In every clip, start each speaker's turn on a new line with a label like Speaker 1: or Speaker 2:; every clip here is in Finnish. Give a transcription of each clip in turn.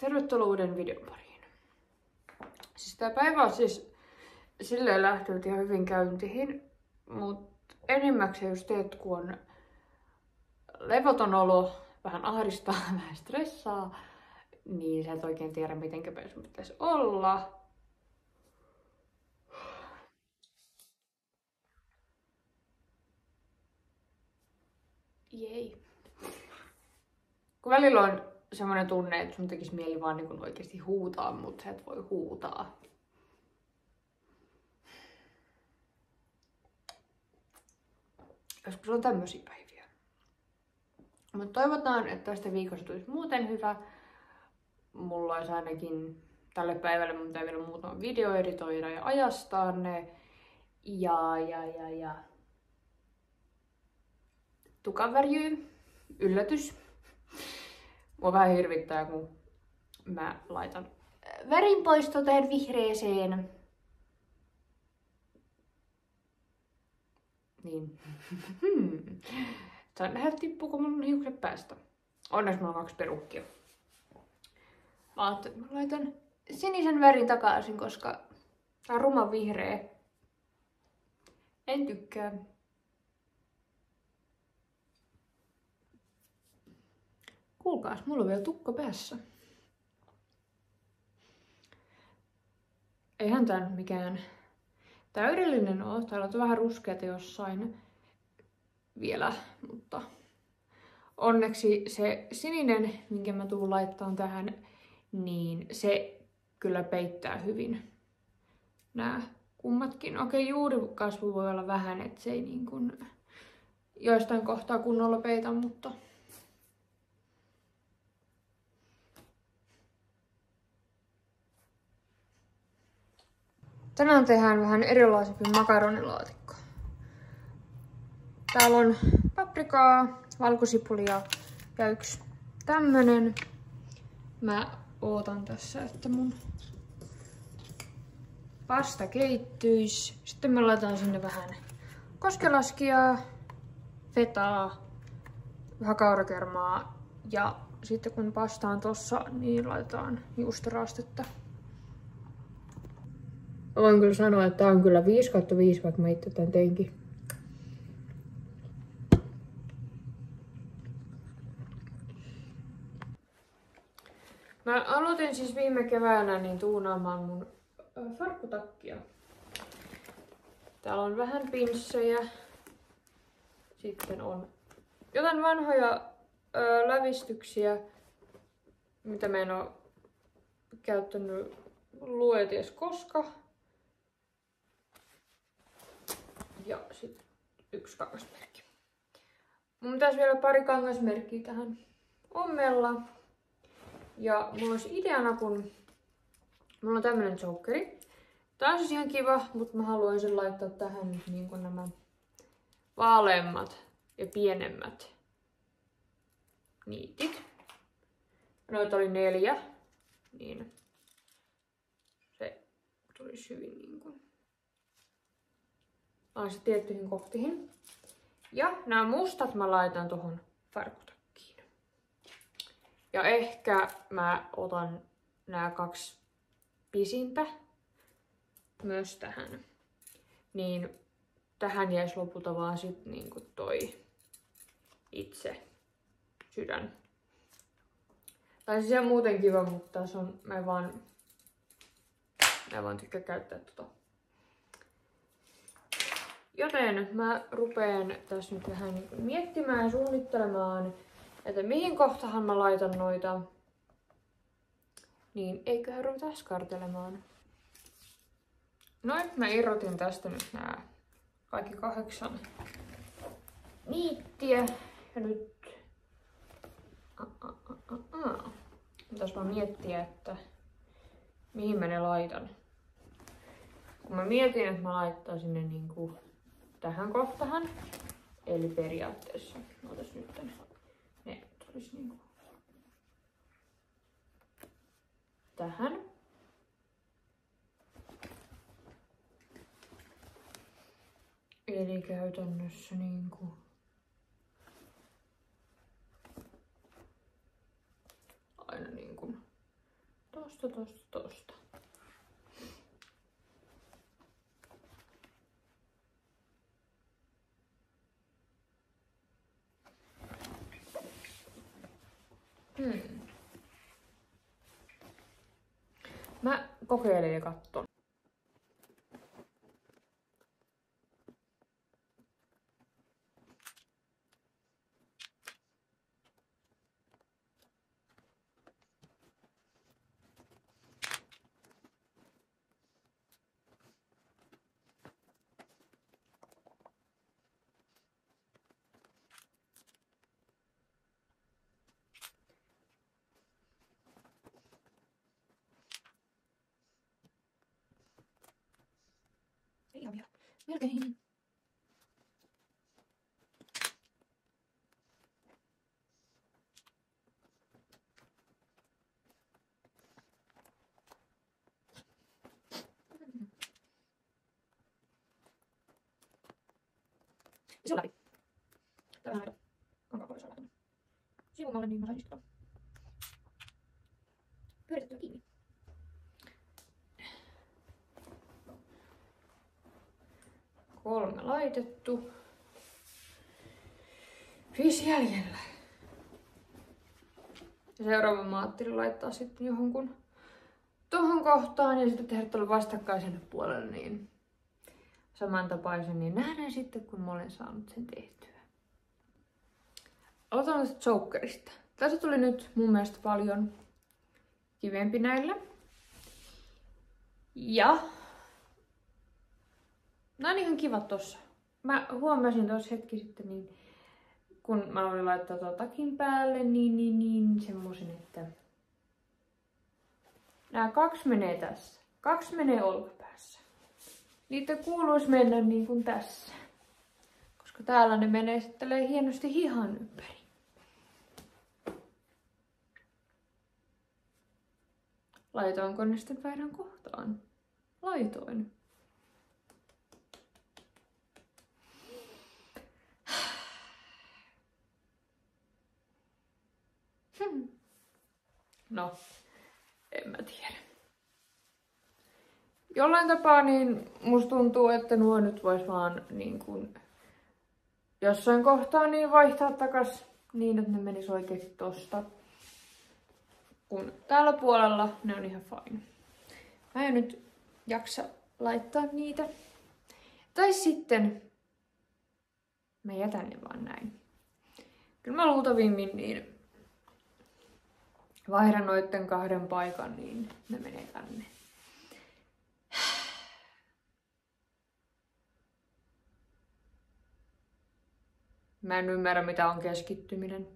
Speaker 1: Tervetuloa uuden videon pariin. Siis tää päivä on siis silleen lähtenyt ihan hyvin käyntiin, mutta enimmäkseen just teet, kun on levoton olo, vähän ahdistaa, vähän stressaa, niin sä et oikein tiedä, mitenkä päin sun pitäisi olla. Jei. Kun välillä on semmoinen tunne, että sun tekisi mieli vaan niin oikeasti huutaa, mutta sä et voi huutaa. Joskus on tämmöisiä päiviä. Mutta toivotaan, että tästä viikosta tulisi muuten hyvä. Mulla olisi ainakin tälle päivälle, mun pitää vielä muutama video editoida ja ajastaa ne. Ja. Tukan värjyy. Yllätys. Mua vähän hirvittää, kun mä laitan värinpoisto tähän vihreeseen. Niin. Saan nähdä, tippuuko mun hiukset päästä. Onneksi mulla on 2 perukkia. Mä ajattelin, että mä laitan sinisen värin takaisin, koska tää on ruman vihreä. En tykkää. Kuulkaas, mulla on vielä tukka päässä. Eihän tää nyt mikään täydellinen ole. Täällä on vähän ruskeata jossain vielä, mutta onneksi se sininen, minkä mä tuun laittamaan tähän, niin se kyllä peittää hyvin nämä kummatkin. Okei, juurikasvu voi olla vähän, että se ei niin kuin joistain kohtaa kunnolla peitä, mutta tänään tehdään vähän erilaisempi makaronilaatikko. Täällä on paprikaa, valkosipulia ja yksi tämmönen. Mä ootan tässä, että mun pasta keittyisi. Sitten mä laitan sinne vähän koskelaskia, fetaa, vähän kaurakermaa ja sitten kun pasta on tossa, niin laitetaan juustoraastetta. Voin kyllä sanoa, että tää on kyllä 5/5, vaikka mä itse tän teinkin. Mä aloitin siis viime keväänä niin tuunaamaan mun farkkutakkia. Täällä on vähän pinssejä. Sitten on jotain vanhoja lävistyksiä, mitä mä en oo käyttänyt lueties koska. Ja sitten 1 kangasmerkki. Mun pitäisi vielä 2 kangasmerkkiä tähän ommella. Ja mulla olisi ideana, kun mulla on tämmönen jokeri. Tää on siis ihan kiva, mutta mä haluaisin laittaa tähän nyt niin kuin nämä vaaleammat ja pienemmät niitit. Noita oli 4, niin se tulisi hyvin niin kuin tiettyihin kohtiin. Ja nämä mustat mä laitan tuohon farkkutakkiin. Ja ehkä mä otan nämä 2 pisintä myös tähän. Niin tähän jäisi lopulta vaan sit niinku toi itse sydän. Tai siis ihan muuten kiva, mutta tässä on, mä en vaan tykkää käyttää tota. Joten mä rupeen tässä nyt vähän niin miettimään ja suunnittelemaan, että mihin kohtahan mä laitan noita. Niin eiköhän ruveta askartelemaan. Noin, mä irrotin tästä nyt nää kaikki 8 niittiä. Ja nyt pitäis vaan miettiä, että mihin mä ne laitan. Kun mä mietin, että mä laittaisin ne niinku tähän kohtaan. Eli periaatteessa, otas nyt ne tulisi niinku tähän. Eli käytännössä niinku aina niinku Tosta. Mä kokeilen ja katson. Ihan vielä. Melkein. Se on läpi. Tää vähän näitä kankaanpohjaa saadaan sivumalle, niin mä sain istua. Pyöritettyä kiinni. Kolme laitettu. 5 jäljellä. Ja seuraava mä ajattelin laittaa sitten johonkin tohon kohtaan ja sitten tehdä tuolle vastakkaiselle puolelle niin samantapaisen, niin nähdään sitten kun mä olen saanut sen tehtyä. Aloitetaan tästä Jokerista. Tässä tuli nyt mun mielestä paljon kivempi näillä. Ja nää on ihan kivat tossa. Mä huomasin tossa hetki sitten, niin kun mä olin laittaa tuon takin päälle, niin semmosen, että nää 2 menee tässä. 2 menee olkapäässä. Niitä kuuluisi mennä niin kuin tässä. Koska täällä ne menee sitten hienosti hihan ympäri. Laitoinko ne sitten väärään kohtaan? Laitoin. No, en mä tiedä. Jollain tapaa niin musta tuntuu, että nuo nyt vois vaan niin kuin jossain kohtaa niin vaihtaa takas niin, että ne menis oikeesti tosta. Kun täällä puolella ne on ihan fine. Mä en nyt jaksa laittaa niitä. Tai sitten mä jätän ne vaan näin. Kyllä mä luultavimmin niin vaihdan noitten 2 paikan, niin ne menee tänne. Mä en ymmärrä, mitä on keskittyminen.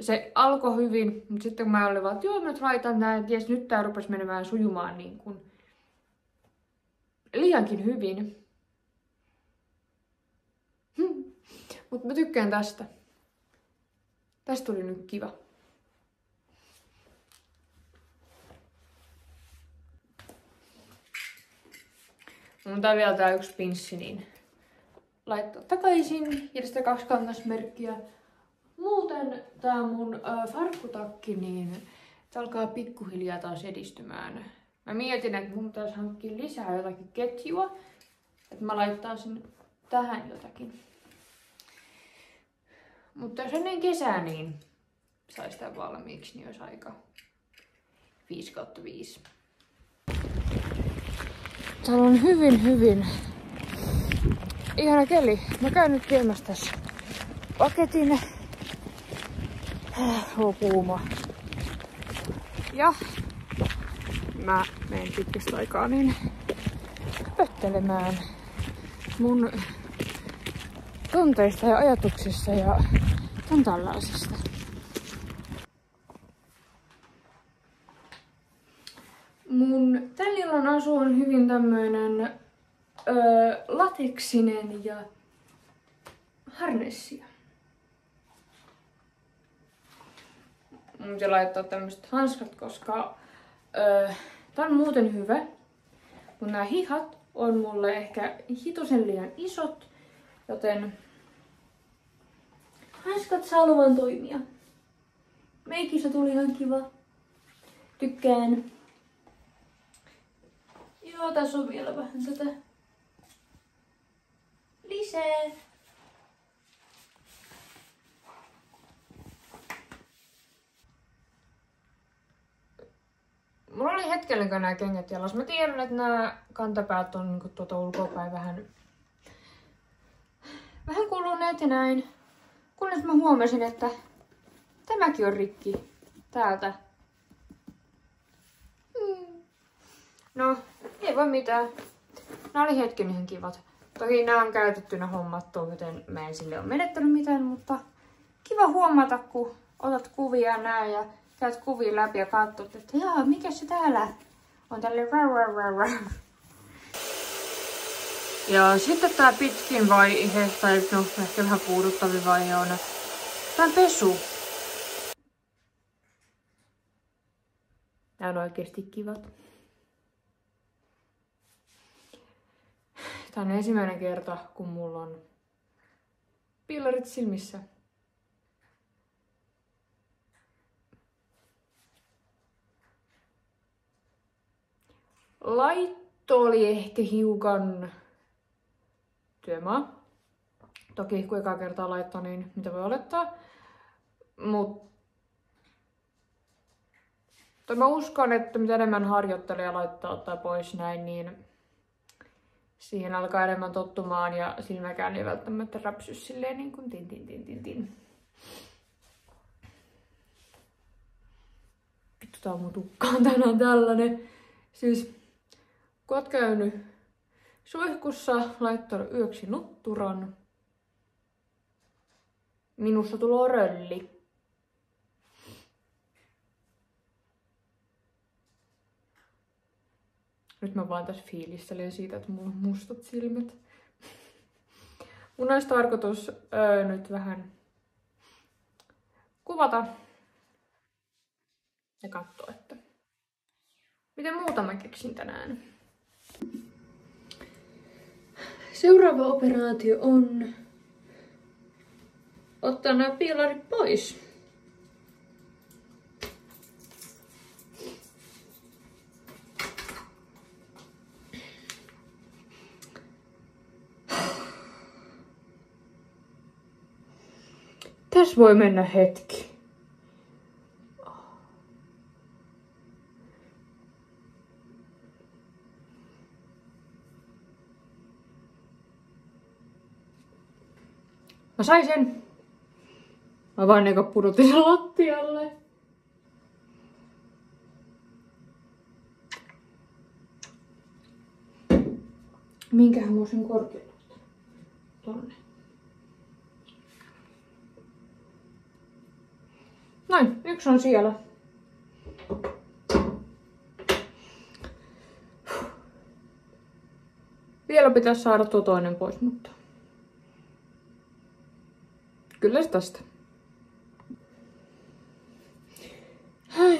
Speaker 1: Se alkoi hyvin, mutta sitten kun mä olin vaan, että joo, mä nyt laitan nää, ties nyt tää rupesi menemään sujumaan niin kuin liiankin hyvin. Mutta mä tykkään tästä. Tästä tuli nyt kiva. Mun tää vielä tää 1 pinssi, niin laittaa takaisin ja sitä 2 kangasmerkkiä. Muuten tää mun farkkutakki, niin tää alkaa pikkuhiljaa taas edistymään. Mä mietin, että mun pitäisi hankkia lisää jotakin ketjua, että mä laittaisin tähän jotakin. Mutta jos ennen kesää niin sais tän valmiiksi, niin olisi aika 5/5. Täällä on hyvin ihana keli. Mä käyn nyt viemässä tässä paketin. On kuuma. Ja mä menen pitkästä aikaa niin höpöttelemään mun tunteista ja ajatuksista ja ton tällaisesta. Mun tän illan asu on hyvin tämmöinen lateksinen ja harnessia. Mun pitää laittaa tämmöiset hanskat, koska tää on muuten hyvä. Mutta nämä hihat on mulle ehkä hitosen liian isot, joten hanskat saa luvan toimia. Meikissä tuli ihan kiva. Tykkään. Joo, tässä on vielä vähän tätä lisää. Mulla oli hetkellä nämä kengät jalas. Mä tiedän, että nämä kantapäät on niin tuota ulkoapäin vähän kuluneet ja näin. Kunnes mä huomasin, että tämäkin on rikki täältä. No, ei voi mitään. Nämä oli hetken ihan kivat. Toki nämä on käytettynä hommattua, joten mä en sille ole menettänyt mitään, mutta kiva huomata, kun otat kuvia näin ja käyt kuvia läpi ja katsot, että jaa, mikä se täällä on tälleen Ja sitten tää pitkin vaihe, tai no ehkä vähän puuduttavin vaihe on tää pesu. Tää on oikeesti kivat. Tää on ensimmäinen kerta, kun mulla on pillarit silmissä. Laitto oli ehkä hiukan työmaa. Toki kun eka kertaa laittoi, niin mitä voi olettaa. Mutta mä uskon, että mitä enemmän harjoittelee ja laittaa ottaa pois näin, niin siihen alkaa enemmän tottumaan ja silmäkään ei välttämättä räpsy silleen niin kuin tin. Vittu, tää on mun tukkaan tänään tällainen. Siis kun oot käynyt suihkussa, laittanut yöksi nutturan, minusta tulee rölli. Nyt mä vaan tässä fiilistelen siitä, että mulla on mustat silmät. Mun olisi tarkoitus nyt vähän kuvata ja katsoa, että miten muuta mä keksin tänään. Seuraava operaatio on ottaa nämä piilarit pois. Tässä voi mennä hetki. Mä sain sen. Mä vaan eka pudotin sen lattialle. Minkähän mä oon sen korkealla? Tonne. Noin, yksi on siellä. Vielä pitäisi saada tuo toinen pois, mutta kyllä se tästä.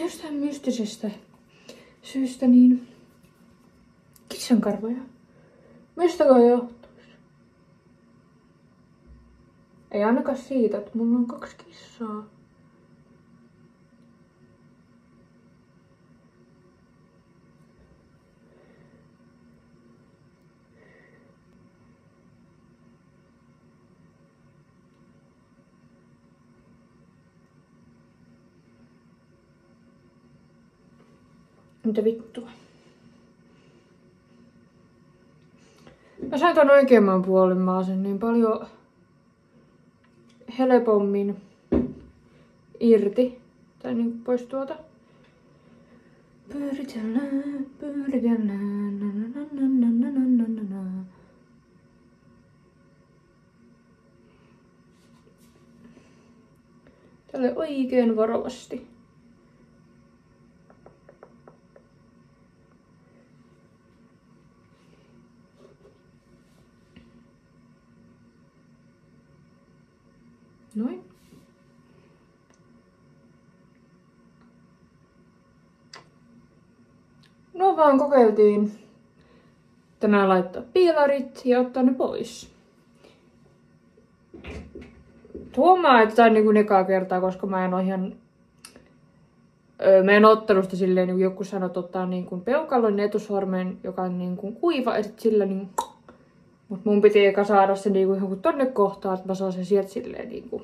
Speaker 1: Jostain mystisestä syystä niin kissankarvoja. Mistäkään johtuisi? Ei ainakaan siitä, että mulla on 2 kissaa. Mitä vittua? Mä sain ton oikeamman puolimaasen niin paljon helpommin irti. Tai niin pois tuota. Pyöritellään. Tälle oikein varovasti. Noin. No vaan kokeiltiin tänään laittaa piilarit ja ottaa ne pois. Huomaa, että tää on niinku ekaa kertaa, koska mä en oo ihan mä en ottanut sitä silleen, niin joku sanoi, että ottaa niin kuin peukalon etusormen, joka on niin kuin kuiva, ja sit sillä niin. Mut mun piti eka saada se niin kuin tonne kohtaan, että mä saan sen sieltä silleen niin kuin